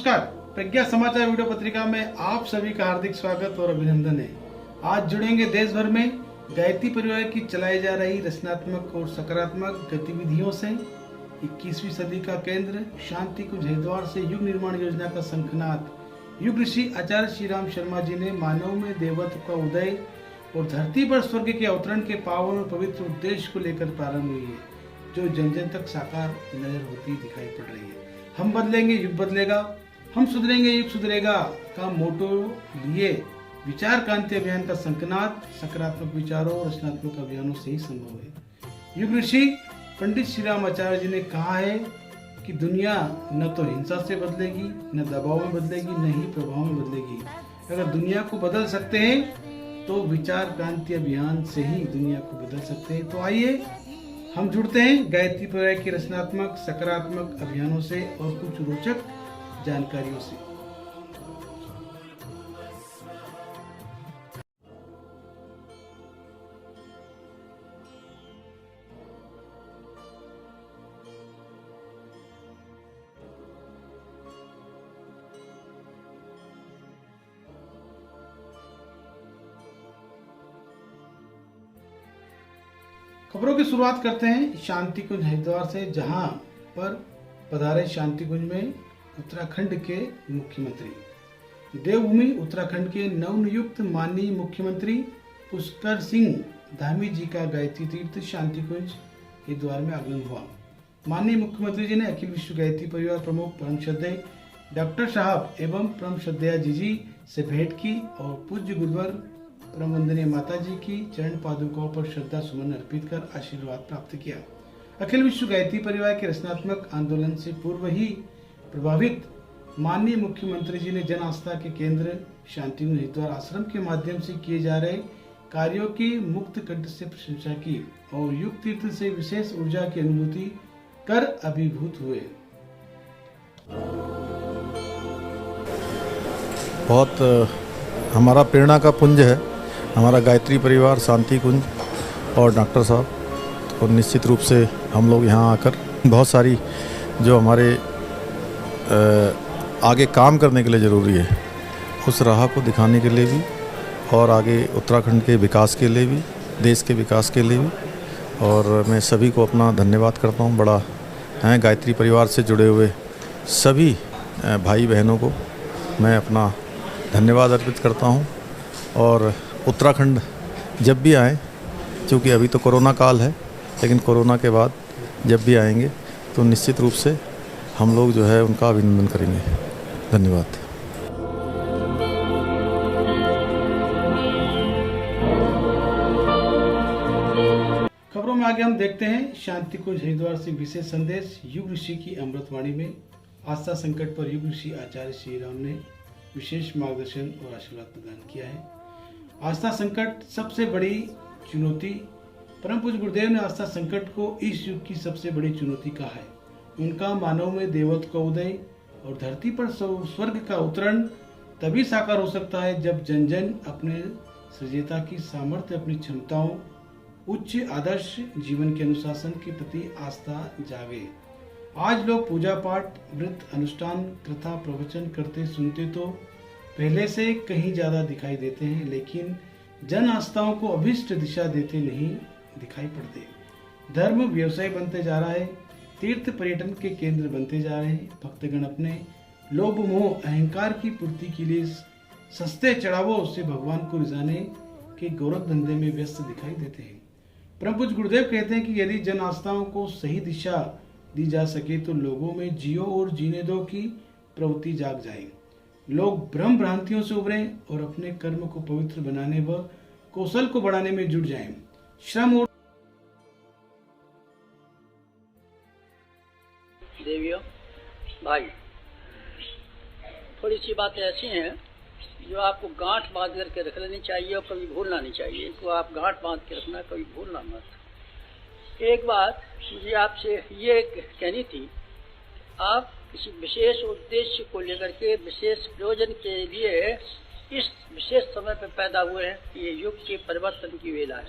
नमस्कार। प्रज्ञा समाचार वीडियो पत्रिका में आप सभी का हार्दिक स्वागत और अभिनंदन है। आज जुड़ेंगे देश भर में गायत्री परिवार की चलाई जा रही रचनात्मक और सकारात्मक गतिविधियों से। 21वीं सदी का केंद्र शांति कुंज हरिद्वार से युग निर्माण योजना का शंखनाद युग ऋषि आचार्य श्री राम शर्मा जी ने मानव में देवत्व का उदय और धरती पर स्वर्ग के अवतरण के पावन और पवित्र उद्देश्य को लेकर प्रारंभ हुई है, जो जन जन तक साकार नजर होती दिखाई पड़ रही है। हम बदलेंगे युग बदलेगा, हम सुधरेंगे युग सुधरेगा का मोटो लिए विचार क्रांति अभियान का शंखनाद सकारात्मक विचारों और रचनात्मक अभियानों से ही संभव है। युग ऋषि पंडित श्री राम आचार्य जी ने कहा है कि दुनिया न तो हिंसा से बदलेगी, न दबाव में बदलेगी, न ही प्रभाव में बदलेगी। अगर दुनिया को बदल सकते हैं तो विचार क्रांति अभियान से ही दुनिया को बदल सकते हैं। तो आइए हम जुड़ते हैं गायत्री परिवार की रचनात्मक सकारात्मक अभियानों से और कुछ रोचक जानकारियों से। खबरों की शुरुआत करते हैं शांति कुंज हरिद्वार से, जहां पर पधारे शांति कुंज में उत्तराखंड के मुख्यमंत्री। देवभूमि उत्तराखंड के नवनियुक्त माननीय मुख्यमंत्री पुष्कर सिंह धामी जी का गायत्री तीर्थ शांति कुंज हरिद्वार में आगमन हुआ। माननीय मुख्यमंत्री जी ने अखिल विश्व गायत्री परिवार प्रमुख परम श्रद्धेय डॉक्टर साहब एवं परम श्रद्धेया जी से भेंट की और पूज्य गुरुवर परम वंदनीय माता जी की चरण पादुकाओं पर श्रद्धा सुमन अर्पित कर आशीर्वाद प्राप्त किया। अखिल विश्व गायत्री परिवार के रचनात्मक आंदोलन से पूर्व ही प्रभावित माननीय मुख्यमंत्री जी ने जन आस्था के केंद्र शांति कुंज हरिद्वार आश्रम के माध्यम से किए जा रहे कार्यों की मुक्त कंठ से प्रशंसा की और युग तीर्थ से विशेष ऊर्जा की अनुभूति कर अभिभूत हुए। बहुत हमारा प्रेरणा का पुंज है हमारा गायत्री परिवार शांति कुंज और डॉक्टर साहब। तो निश्चित रूप से हम लोग यहाँ आकर बहुत सारी जो हमारे आगे काम करने के लिए ज़रूरी है उस राह को दिखाने के लिए भी और आगे उत्तराखंड के विकास के लिए भी, देश के विकास के लिए भी। और मैं सभी को अपना धन्यवाद करता हूँ। बड़ा हैं गायत्री परिवार से जुड़े हुए सभी भाई बहनों को मैं अपना धन्यवाद अर्पित करता हूँ। और उत्तराखंड जब भी आएँ, क्योंकि अभी तो कोरोना काल है, लेकिन कोरोना के बाद जब भी आएंगे तो निश्चित रूप से हम लोग जो है उनका अभिनंदन करेंगे। धन्यवाद। खबरों में आगे हम देखते हैं शांति कुंज हरिद्वार से विशेष संदेश। युग ऋषि की अमृतवाणी में आस्था संकट पर युग ऋषि आचार्य श्री राम ने विशेष मार्गदर्शन और आशीर्वाद प्रदान किया है। आस्था संकट सबसे बड़ी चुनौती। परम पूज्य गुरुदेव ने आस्था संकट को इस युग की सबसे बड़ी चुनौती कहा है। उनका मानव में देवत्व का उदय और धरती पर स्वर्ग का अवतरण तभी साकार हो सकता है जब जन जन अपने सृजता की सामर्थ्य, अपनी क्षमताओं, उच्च आदर्श जीवन के अनुशासन के प्रति आस्था जागे। आज लोग पूजा पाठ, व्रत, अनुष्ठान, कथा, प्रवचन करते सुनते तो पहले से कहीं ज्यादा दिखाई देते हैं, लेकिन जन आस्थाओं को अभिष्ट दिशा देते नहीं दिखाई पड़ते। धर्म व्यवसाय बनते जा रहा है, तीर्थ पर्यटन के केंद्र बनते जा रहे हैं। भक्तगण अपने लोभ मोह अहंकार की पूर्ति के लिए सस्ते चढ़ावों से भगवान को रिझाने के गौरव धंधे में व्यस्त दिखाई देते हैं। परम पूज्य गुरुदेव कहते हैं कि यदि जन आस्थाओं को सही दिशा दी जा सके तो लोगों में जियो और जीने दो की प्रवृत्ति जाग जाए। लोग भ्रम भ्रांतियों से उबरें और अपने कर्म को पवित्र बनाने व कौशल को बढ़ाने में जुट जाएं। श्रम और देवियों भाई, थोड़ी सी बातें ऐसी हैं जो आपको गांठ बांध करके रख लेनी चाहिए और कभी भूलना नहीं चाहिए। तो आप गांठ बांध के रखना, कभी भूलना मत। एक बात मुझे आपसे ये कहनी थी, आप किसी विशेष उद्देश्य को लेकर के विशेष प्रयोजन के लिए इस विशेष समय पर पैदा हुए हैं। ये युग के परिवर्तन की वेला है।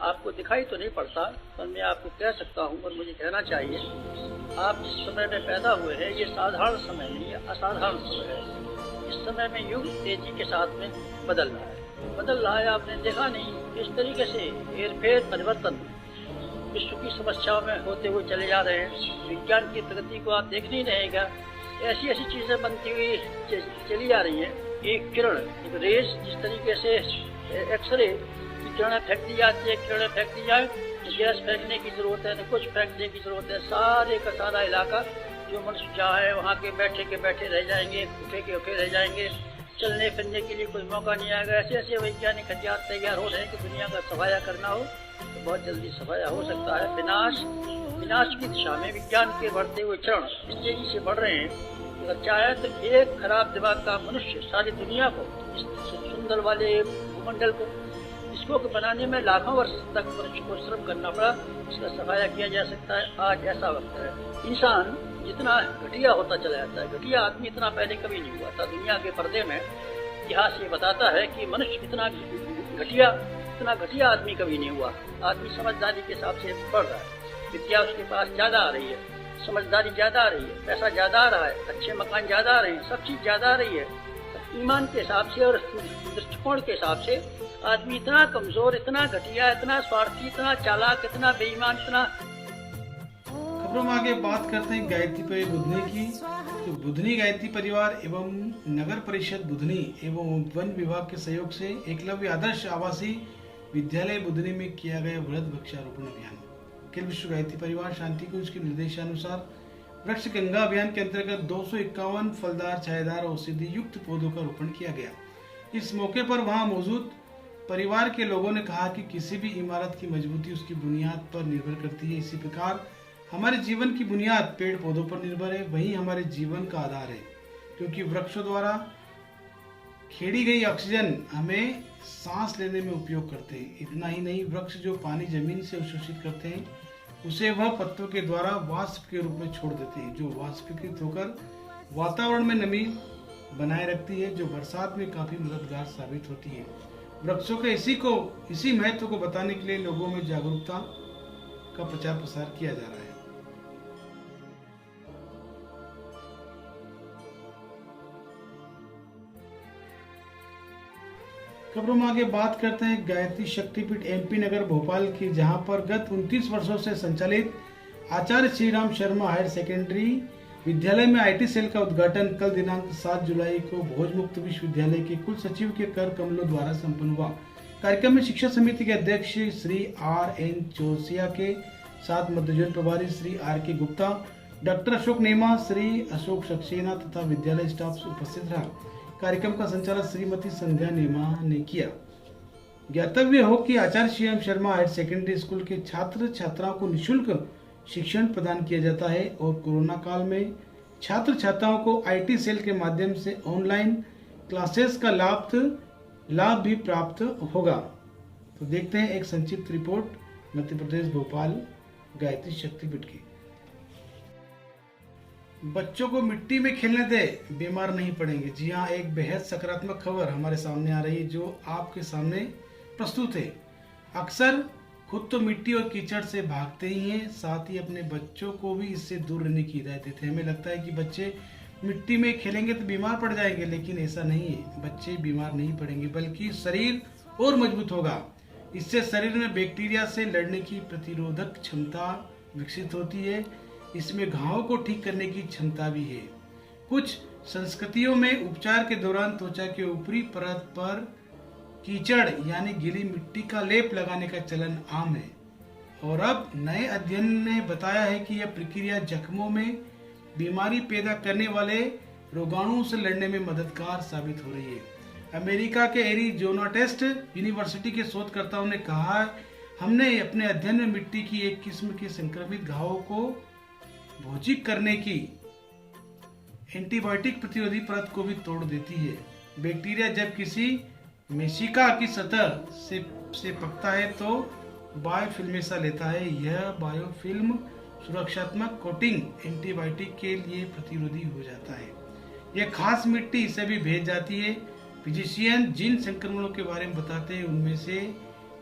आपको दिखाई तो नहीं पड़ता, पर मैं आपको कह सकता हूँ और मुझे कहना चाहिए, आप जिस समय में पैदा हुए हैं ये साधारण समय नहीं है, असाधारण समय है। इस समय में युग तेजी के साथ में बदल रहा है। आपने देखा नहीं किस तरीके से हेरफेर परिवर्तन विश्व की समस्याओं में होते हुए चले जा रहे हैं। विज्ञान की प्रगति को आप देख नहीं रहेगा, ऐसी ऐसी चीज़ें बनती हुई चली जा रही हैं। एक किरण, एक रेस, जिस तरीके से एक्सरे की किरणें फेंक दी जाती है, किरणें फेंक दी जाए तो गैस फेंकने की ज़रूरत है, न कुछ फेंकने की ज़रूरत है। सारे का सारा इलाका जो मनुष्य जहाँ है वहाँ के बैठे रह जाएंगे, उठे रह जाएंगे। चलने फिरने के लिए कोई मौका नहीं आएगा। ऐसे ऐसे वैज्ञानिक हथियार तैयार हो रहे हैं कि दुनिया का सफाया करना हो तो बहुत जल्दी सफाया हो सकता है। विनाश की दिशा में विज्ञान के बढ़ते हुए चरण इस तेजी से बढ़ रहे हैं। अगर चाहे तो एक खराब दिमाग का मनुष्य सारी दुनिया को, इस सुंदर वाले भूमंडल को, इसको बनाने में लाखों वर्ष तक मनुष्य को श्रम करना पड़ा, इसका सफाया किया जा सकता है। आज ऐसा वक्त है। इंसान जितना घटिया होता चला जाता है, घटिया आदमी इतना पहले कभी नहीं हुआ था। दुनिया के पर्दे में इतिहास ये बताता है कि मनुष्य इतना घटिया आदमी कभी नहीं हुआ। आदमी समझदारी के हिसाब से बढ़ रहा है, विद्या उसके पास ज्यादा आ रही है, समझदारी ज्यादा आ रही है, पैसा ज्यादा आ रहा है, अच्छे मकान ज्यादा आ रहे हैं, सब चीज ज्यादा आ रही है। ईमान के हिसाब से और दृष्टिकोण के हिसाब से आदमी इतना कमजोर, इतना घटिया, इतना स्वार्थी, इतना चालाक, इतना बेईमान, इतना। खबरों में आगे बात करते हैं गायत्री परिवार बुधनी की। तो बुधनी गायत्री परिवार एवं नगर परिषद बुधनी एवं वन विभाग के सहयोग से एकलव्य आदर्श आवासीय विद्यालय बुधनी में किया गया वृहद वृक्षारोपण अभियान। अखिल विश्व गायत्री परिवार शांति कुंज के निर्देशानुसार वृक्ष गंगा अभियान के अंतर्गत 251 फलदार छायादार औषधि युक्त पौधों का रोपण किया गया। इस मौके पर वहां मौजूद परिवार के लोगों ने कहा कि किसी भी इमारत की मजबूती उसकी बुनियाद पर निर्भर करती है। इसी प्रकार हमारे जीवन की बुनियाद पेड़ पौधों पर निर्भर है, वही हमारे जीवन का आधार है, क्योंकि वृक्षों द्वारा खेड़ी गई ऑक्सीजन हमें सांस लेने में उपयोग करते हैं। इतना ही नहीं, वृक्ष जो पानी जमीन से अवशोषित करते हैं उसे वह पत्तों के द्वारा वाष्प के रूप में छोड़ देते हैं, जो वाष्पीकृत होकर वातावरण में नमी बनाए रखती है, जो बरसात में काफी मददगार साबित होती है। वृक्षों के इसी महत्व को बताने के लिए लोगों में जागरूकता का प्रचार प्रसार किया जा रहा है। खबरों में आगे बात करते हैं गायत्री शक्तिपीठ एमपी नगर भोपाल की, जहां पर गत 29 वर्षों से संचालित आचार्य श्रीराम शर्मा हायर सेकेंडरी विद्यालय में आईटी सेल का उद्घाटन कल दिनांक 7 जुलाई को भोज मुक्त विश्वविद्यालय के कुल सचिव के कर कमलों द्वारा संपन्न हुआ। कार्यक्रम में शिक्षा समिति के अध्यक्ष श्री RN चौरसिया के साथ मध्य जोन प्रभारी श्री RK गुप्ता, डॉक्टर अशोक नेमा, श्री अशोक सक्सेना तथा विद्यालय स्टाफ उपस्थित रहा। कार्यक्रम का संचालन श्रीमती संध्या नेमा ने किया। ज्ञातव्य हो कि Acharya Shriram Sharma higher secondary school के छात्र छात्राओं को निःशुल्क शिक्षण प्रदान किया जाता है और कोरोना काल में छात्र छात्राओं को आईटी सेल के माध्यम से ऑनलाइन क्लासेस का लाभ भी प्राप्त होगा। तो देखते हैं एक संक्षिप्त रिपोर्ट मध्य प्रदेश भोपाल गायत्री शक्तिपीठ की। बच्चों को मिट्टी में खेलने दे, बीमार नहीं पड़ेंगे। जी हाँ, एक बेहद सकारात्मक खबर हमारे सामने आ रही है जो आपके सामने प्रस्तुत है। अक्सर खुद तो मिट्टी और कीचड़ से भागते ही हैं, साथ ही अपने बच्चों को भी इससे दूर रहने की हिदायत देते हैं। हमें लगता है कि बच्चे मिट्टी में खेलेंगे तो बीमार पड़ जाएंगे, लेकिन ऐसा नहीं है। बच्चे बीमार नहीं पड़ेंगे बल्कि शरीर और मजबूत होगा। इससे शरीर में बैक्टीरिया से लड़ने की प्रतिरोधक क्षमता विकसित होती है। इसमें घावों को ठीक करने की क्षमता भी है। कुछ संस्कृतियों में उपचार के दौरान त्वचा के ऊपरी परत पर कीचड़ यानी गीली मिट्टी का लेप लगाने का चलन आम है और अब नए अध्ययन ने बताया है कि यह प्रक्रिया जख्मों में बीमारी पैदा करने वाले रोगाणुओं से लड़ने में मददगार साबित हो रही है। अमेरिका के एरिजोना टेस्ट यूनिवर्सिटी के शोधकर्ताओं ने कहा, हमने अपने अध्ययन में मिट्टी की एक किस्म के संक्रमित घावों को भोजिक करने की एंटीबायोटिक प्रतिरोधी परत को भी तोड़ देती है। बैक्टीरिया जब किसी मेशिका की सतह से पकता है तो बायोफिल्म सा लेता है। यह बायोफिल्म सुरक्षात्मक कोटिंग एंटीबायोटिक के लिए प्रतिरोधी हो जाता है। यह खास मिट्टी इसे भी भेज जाती है। फिजिशियन जिन संक्रमणों के बारे में बताते हैं उनमें से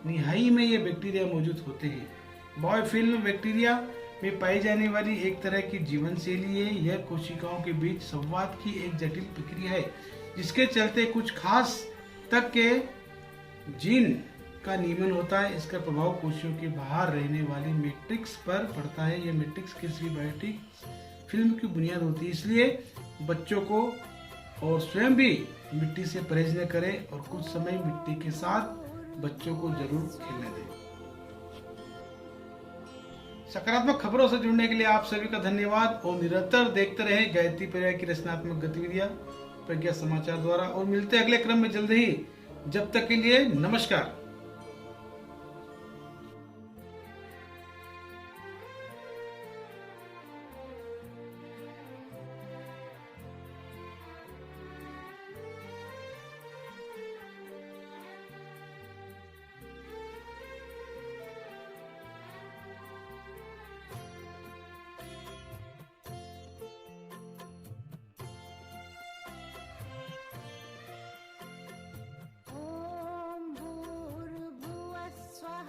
निहाई में ये बैक्टीरिया मौजूद होते हैं। बायोफिल्म बैक्टीरिया में पाई जाने वाली एक तरह की जीवन शैली है। यह कोशिकाओं के बीच संवाद की एक जटिल प्रक्रिया है, जिसके चलते कुछ खास तक के जीन का नियमन होता है। इसका प्रभाव कोशियों के बाहर रहने वाली मैट्रिक्स पर पड़ता है। यह मैट्रिक्स किसी भी बायोटिक फिल्म की बुनियाद होती है। इसलिए बच्चों को और स्वयं भी मिट्टी से परहेज न करें और कुछ समय मिट्टी के साथ बच्चों को जरूर खेलने दें। सकारात्मक खबरों से जुड़ने के लिए आप सभी का धन्यवाद और निरंतर देखते रहे गायत्री परिवार की रचनात्मक गतिविधियां प्रज्ञा समाचार द्वारा, और मिलते हैं अगले क्रम में जल्द ही। जब तक के लिए नमस्कार। ॐ भूर्भुवः स्वः